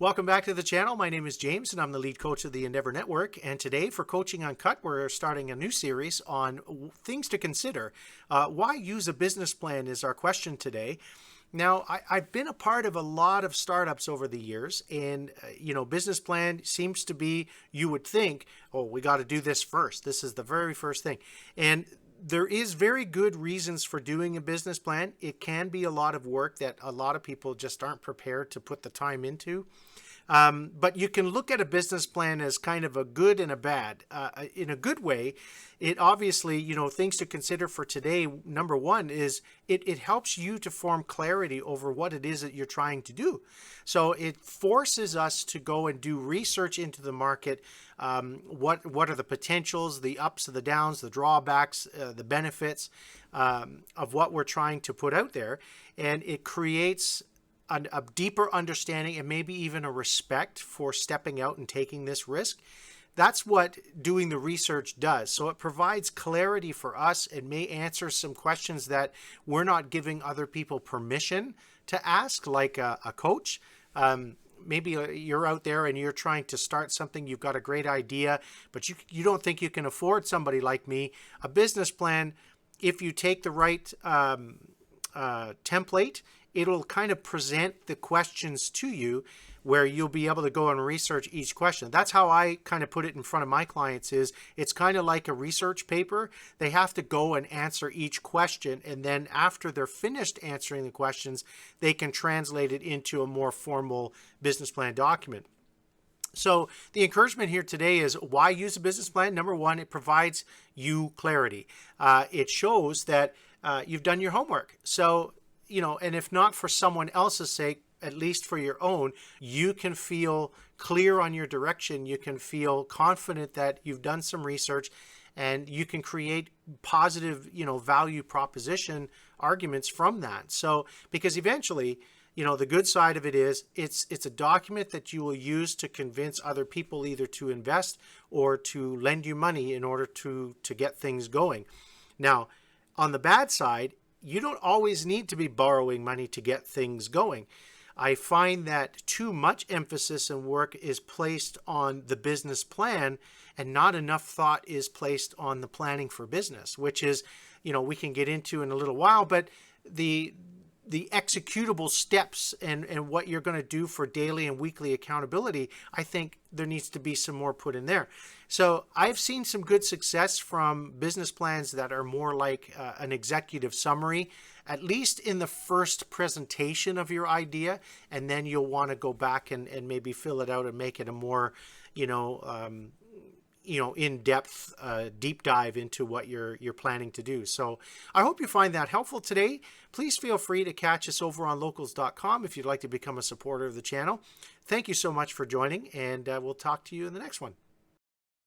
Welcome back to the channel. My name is James and I'm the lead coach of the Endeavour Network. And today for Coaching Uncut, we're starting a new series on things to consider. Why use a business plan is our question today. Now, I've been a part of a lot of startups over the years, and business plan seems to be, you would think, oh, we got to do this first. This is the very first thing. And there is very good reasons for doing a business plan. It can be a lot of work that a lot of people just aren't prepared to put the time into. But you can look at a business plan as kind of a good and a bad. In a good way, it obviously, things to consider for today. Number one is it helps you to form clarity over what it is that you're trying to do. So it forces us to go and do research into the market. What are the potentials, the ups, the downs, the drawbacks, the benefits of what we're trying to put out there. And it creates a deeper understanding and maybe even a respect for stepping out and taking this risk. That's what doing the research does. So it provides clarity for us. It may answer some questions that we're not giving other people permission to ask, like a coach. Maybe you're out there and you're trying to start something. You've got a great idea, but you don't think you can afford somebody like me. A business plan, if you take the right template, it'll kind of present the questions to you where you'll be able to go and research each question. That's how I kind of put it in front of my clients. Is it's kind of like a research paper. They have to go and answer each question, and then after they're finished answering the questions, they can translate it into a more formal business plan document. So the encouragement here today is why use a business plan? Number one, it provides you clarity. It shows that you've done your homework. So, and if not for someone else's sake, at least for your own, you can feel clear on your direction. You can feel confident that you've done some research, and you can create positive, value proposition arguments from that. So, because eventually, the good side of it is it's a document that you will use to convince other people either to invest or to lend you money in order to get things going. Now, on the bad side, you don't always need to be borrowing money to get things going. I find that too much emphasis and work is placed on the business plan and not enough thought is placed on the planning for business, which is, we can get into in a little while, but the executable steps and what you're going to do for daily and weekly accountability, I think there needs to be some more put in there. So I've seen some good success from business plans that are more like an executive summary, at least in the first presentation of your idea, and then you'll want to go back and maybe fill it out and make it a more, in-depth, deep dive into what you're planning to do. So I hope you find that helpful today. Please feel free to catch us over on locals.com if you'd like to become a supporter of the channel. Thank you so much for joining, and we'll talk to you in the next one.